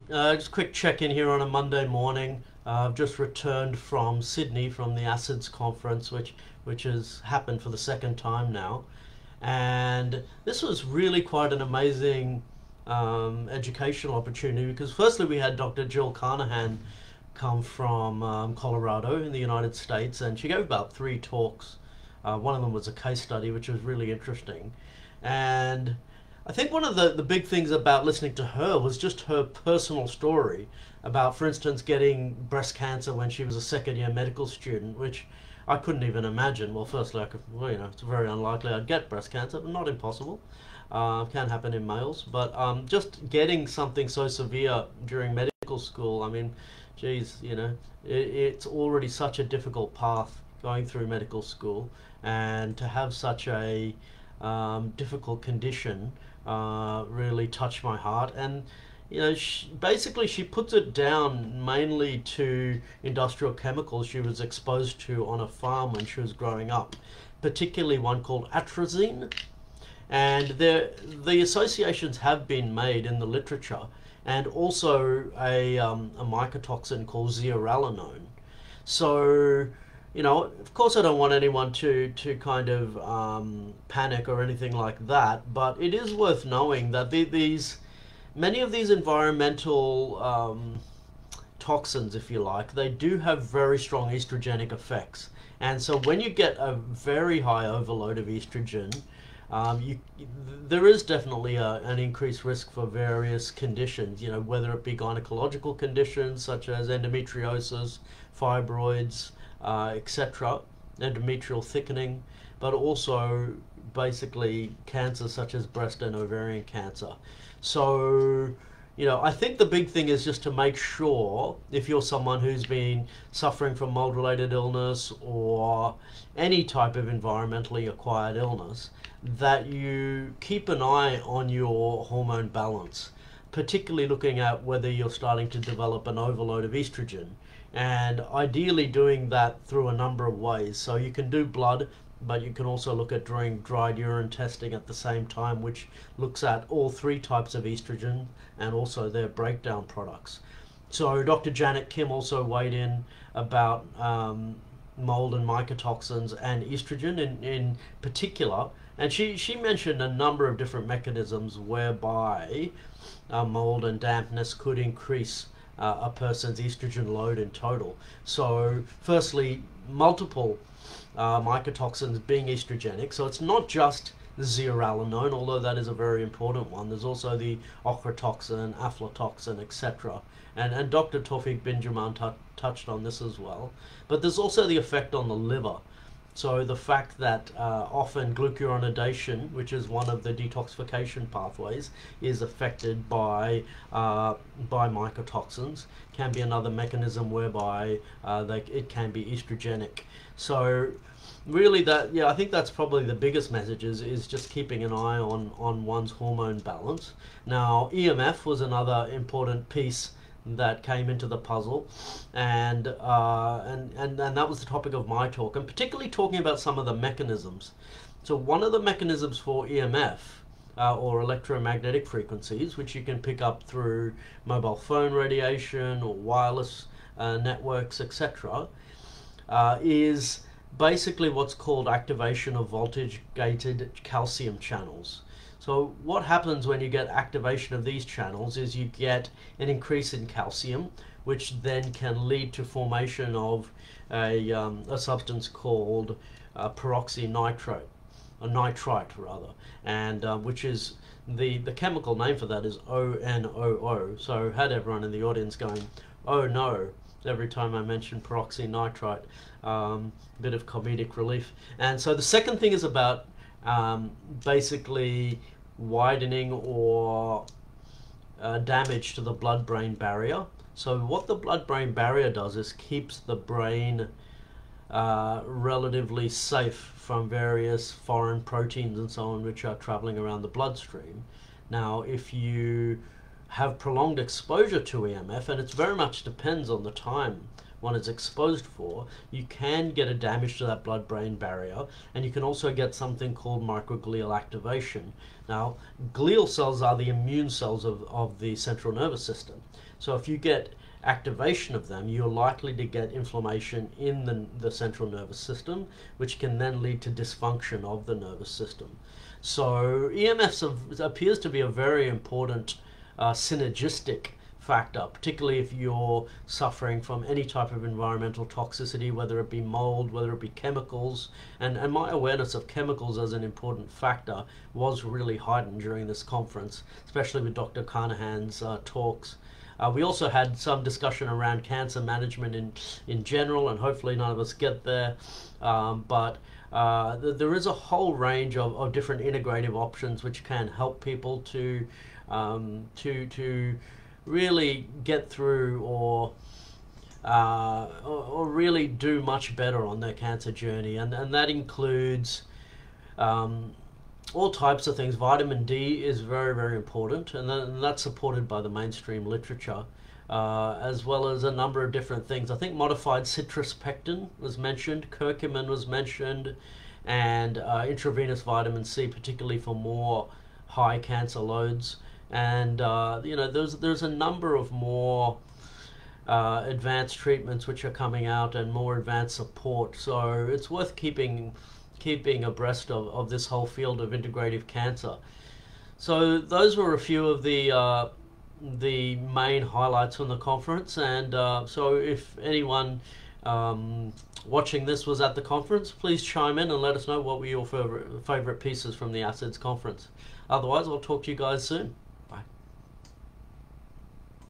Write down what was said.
Just a quick check-in here on a Monday morning. I've just returned from Sydney from the ACIIDS conference, which has happened for the second time now, and this was really quite an amazing educational opportunity because firstly we had Dr. Jill Carnahan come from Colorado in the United States, and she gave about three talks. One of them was a case study, which was really interesting, and I think one of the big things about listening to her was just her personal story about, for instance, getting breast cancer when she was a second year medical student, which I couldn't even imagine. Well, firstly, it's very unlikely I'd get breast cancer, but not impossible. Can happen in males, but just getting something so severe during medical school, I mean, geez, it's already such a difficult path going through medical school, and to have such a difficult condition really touched my heart. And basically she puts it down mainly to industrial chemicals she was exposed to on a farm when she was growing up, particularly one called atrazine. And the associations have been made in the literature, and also a mycotoxin called zearalenone. So, of course, I don't want anyone to kind of panic or anything like that, but it is worth knowing that these many of these environmental toxins, if you like, they do have very strong estrogenic effects. And so when you get a very high overload of estrogen, there is definitely an increased risk for various conditions, whether it be gynecological conditions such as endometriosis, fibroids, etc., endometrial thickening, but also basically cancer such as breast and ovarian cancer. So, I think the big thing is just to make sure, if you're someone who's been suffering from mold related illness or any type of environmentally acquired illness, that you keep an eye on your hormone balance, particularly looking at whether you're starting to develop an overload of estrogen, and ideally doing that through a number of ways. So you can do blood, but you can also look at doing dried urine testing at the same time, which looks at all three types of estrogen and also their breakdown products. So Dr. Janet Kim also weighed in about mold and mycotoxins and estrogen in particular, and she mentioned a number of different mechanisms whereby mold and dampness could increase a person's estrogen load in total. So firstly, multiple mycotoxins being estrogenic. So it's not just zearalenone, although that is a very important one. There's also the ochratoxin, aflatoxin, etc. And Dr. Tawfiq Binjaman touched on this as well. But there's also the effect on the liver. So the fact that often glucuronidation, which is one of the detoxification pathways, is affected by mycotoxins, can be another mechanism whereby it can be estrogenic. So really I think that's probably the biggest message is just keeping an eye on one's hormone balance. Now, EMF was another important piece that came into the puzzle, and that was the topic of my talk, and particularly talking about some of the mechanisms. So one of the mechanisms for EMF, or electromagnetic frequencies, which you can pick up through mobile phone radiation or wireless networks, etc., is basically what's called activation of voltage gated calcium channels. So what happens when you get activation of these channels is you get an increase in calcium, which then can lead to formation of a substance called peroxynitrite, or nitrite rather, and which is the chemical name for that is ONOO. So had everyone in the audience going, oh no, every time I mention peroxynitrite, bit of comedic relief. And so the second thing is about basically widening or damage to the blood-brain barrier. So what the blood-brain barrier does is keeps the brain relatively safe from various foreign proteins and so on which are traveling around the bloodstream. Now, if you have prolonged exposure to EMF, and it very much depends on the time one is exposed for, you can get a damage to that blood-brain barrier, and you can also get something called microglial activation. Now, glial cells are the immune cells of the central nervous system. So if you get activation of them, you're likely to get inflammation in the central nervous system, which can then lead to dysfunction of the nervous system. So EMFs appears to be a very important synergistic factor, particularly if you're suffering from any type of environmental toxicity, whether it be mold, whether it be chemicals. And my awareness of chemicals as an important factor was really heightened during this conference, especially with Dr. Carnahan's talks. We also had some discussion around cancer management in general, and hopefully none of us get there. But there is a whole range of different integrative options which can help people to really get through or really do much better on their cancer journey, and that includes all types of things. Vitamin D is very, very important, and that's supported by the mainstream literature, as well as a number of different things. I think modified citrus pectin was mentioned, curcumin was mentioned, and intravenous vitamin C, particularly for more high cancer loads. And there's a number of more advanced treatments which are coming out, and more advanced support. So it's worth keeping abreast of this whole field of integrative cancer. So those were a few of the main highlights from the conference. And so if anyone watching this was at the conference, please chime in and let us know what were your favorite pieces from the ACIIDS conference. Otherwise, I'll talk to you guys soon.